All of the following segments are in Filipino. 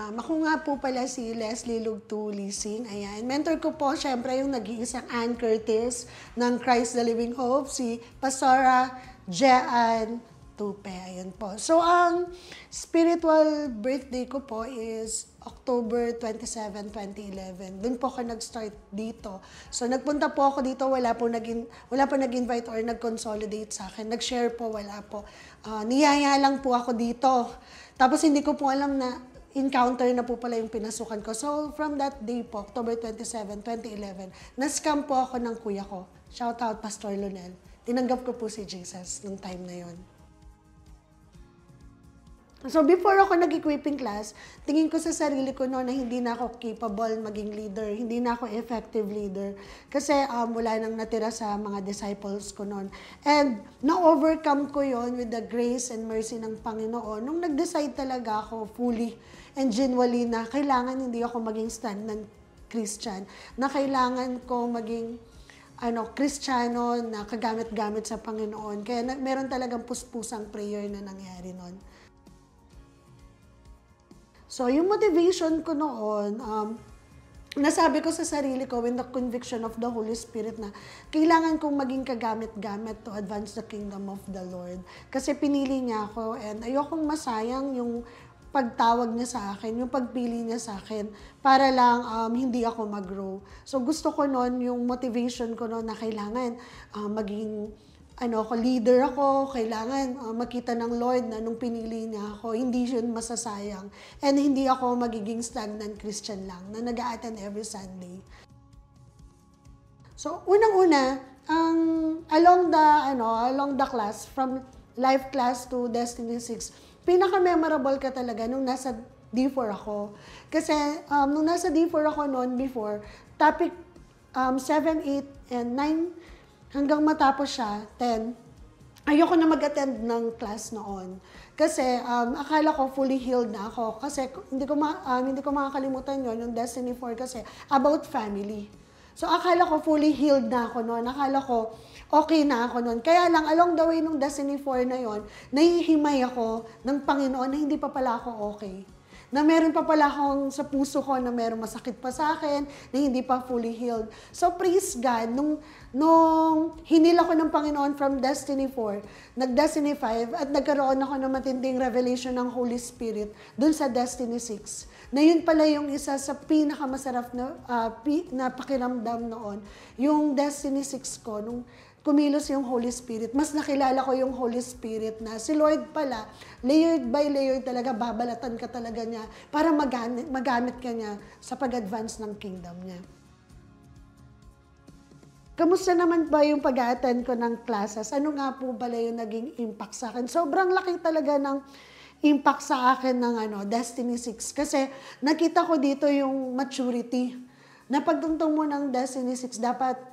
Ako nga po pala si Leslie Lugtu-Lising. Ayan. Mentor ko po, syempre, yung nag-iisang Ann Curtis ng Christ the Living Hope, si Pastora Jean Tupe. Ayan po. So, ang spiritual birthday ko po is October 27, 2011. Doon po ako nag-start dito. So, nagpunta po ako dito, wala po nag-invite or nag-consolidate sa akin. Nag-share po, wala po. Niyaya lang po ako dito. Tapos, hindi ko po alam na encounter na po pala yung pinasukan ko. So, from that day po, October 27, 2011, na-scam po ako ng kuya ko. Shout out, Pastor Lonel. Tinanggap ko po si Jesus nung time na yon. So, before ako nag-equipping class, tingin ko sa sarili ko noon na hindi na ako capable maging leader, hindi na ako effective leader. Kasi wala nang natira sa mga disciples ko noon. And na-overcome ko yon with the grace and mercy ng Panginoon nung nag-decide talaga ako fully and genuinely na kailangan hindi ako maging stagnant Christian, na kailangan ko maging Kristiyano na kagamit-gamit sa Panginoon. Kaya meron talagang puspusang prayer na nangyari noon. So, yung motivation ko noon, nasabi ko sa sarili ko with the conviction of the Holy Spirit na kailangan kong maging kagamit-gamit to advance the kingdom of the Lord. Kasi pinili niya ako and ayokong masayang yung pagtawag niya sa akin, yung pagpili niya sa akin para lang hindi ako mag-grow. So, gusto ko noon, yung motivation ko noon na kailangan maging leader ako, kailangan makita ng Lord na nung pinili niya ako, hindi yun masasayang. And hindi ako magiging stagnant Christian lang, na nag-a-attend every Sunday. So, unang-una, along the class, from life class to Destiny 6, pinaka-memorable ka talaga nung nasa D4 ako. Kasi, nung nasa D4 ako noon before, topic 7, 8, and 9, hanggang matapos siya, 10, ayoko na mag-attend ng class noon. Kasi akala ko fully healed na ako. Kasi hindi ko makakalimutan yon yung Destiny 4 kasi about family. So akala ko fully healed na ako noon. Akala ko okay na ako noon. Kaya lang along the way nung Destiny 4 na yon, nahihimay ako ng Panginoon na hindi pa pala ako okay. Na meron pa pala akong sa puso ko na meron masakit pa sa akin, na hindi pa fully healed. So praise God, nung hinil ako ng Panginoon from Destiny 4, nag-Destiny 5, at nagkaroon ako ng matinding revelation ng Holy Spirit dun sa Destiny 6. Na yun pala yung isa sa pinakamasarap na pakiramdam noon. Yung Destiny 6 ko, nung kumilos yung Holy Spirit, mas nakilala ko yung Holy Spirit na si Lord pala, layered by layered talaga, babalatan ka talaga niya para magamit ka niya sa pag-advance ng kingdom niya. Kamusta naman ba yung pag-attend ko ng classes? Ano nga po pala yung naging impact sa akin? Sobrang laki talaga ng impact sa akin ng Destiny 6 kasi nakita ko dito yung maturity. Na pagtungtong mo ng Destiny 6, dapat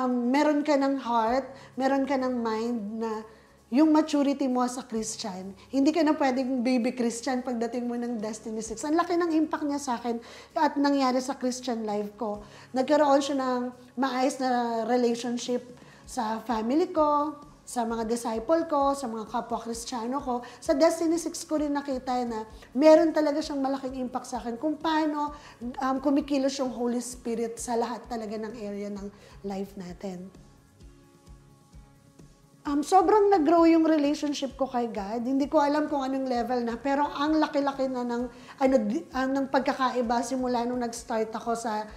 meron ka ng heart, meron ka ng mind na yung maturity mo sa Christian. Hindi ka na pwedeng baby Christian pagdating mo ng Destiny 6. Ang laki ng impact niya sa akin at nangyari sa Christian life ko. Nagkaroon siya ng maayos na relationship sa family ko, sa mga disciple ko, sa mga kapwa Kristiyano ko. Sa Destiny 6 ko rin nakita na meron talaga siyang malaking impact sa akin kung paano kumikilos yung Holy Spirit sa lahat talaga ng area ng life natin. Sobrang nag-grow yung relationship ko kay God. Hindi ko alam kung anong level na, pero ang laki-laki na ng pagkakaiba simula nung nag-start ako sa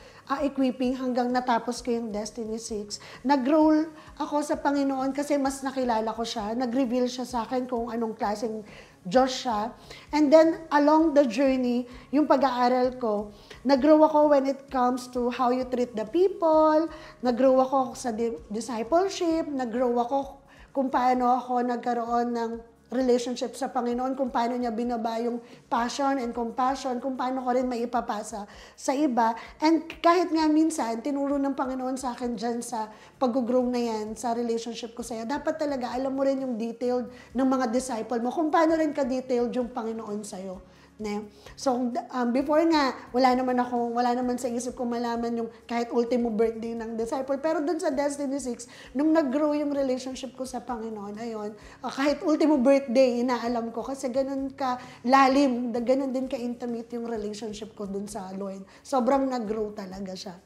equipping hanggang natapos ko yung Destiny 6. Nag-grow ako sa Panginoon kasi mas nakilala ko siya. Nag-reveal siya sa akin kung anong klaseng Diyos siya. And then, along the journey, yung pag-aaral ko, nag-grow ako when it comes to how you treat the people, nag-grow ako sa discipleship, nag-grow ako kung paano ako nagkaroon ng relationship sa Panginoon, kung paano niya binaba yung passion and compassion, kung paano ko rin maipapasa sa iba. And kahit nga minsan, tinuro ng Panginoon sa akin dyan sa pag-grow na yan, sa relationship ko sa'yo, dapat talaga alam mo rin yung detailed ng mga disciple mo, kung paano rin ka-detailed yung Panginoon sa'yo. Ne? So, before nga, wala naman sa isip ko malaman yung kahit ultimo birthday ng disciple. Pero dun sa Destiny 6, nung nag-grow yung relationship ko sa Panginoon, ayun, kahit ultimo birthday, inaalam ko kasi ganun ka lalim, ganun din ka intimate yung relationship ko dun sa Lord. Sobrang nag-grow talaga siya.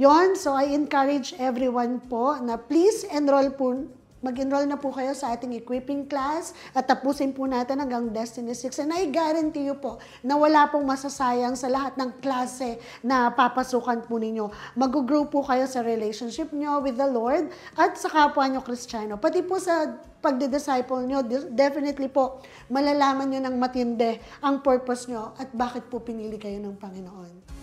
Yon, so I encourage everyone po na please mag-enroll na po kayo sa ating equipping class at tapusin po natin hanggang Destiny 6. And I guarantee you po na wala pong masasayang sa lahat ng klase na papasukan po ninyo. Mag-grow po kayo sa relationship nyo with the Lord at sa kapwa nyo Kristiyano. Pati po sa pagde-disciple nyo, definitely po malalaman nyo ng matindi ang purpose nyo at bakit po pinili kayo ng Panginoon.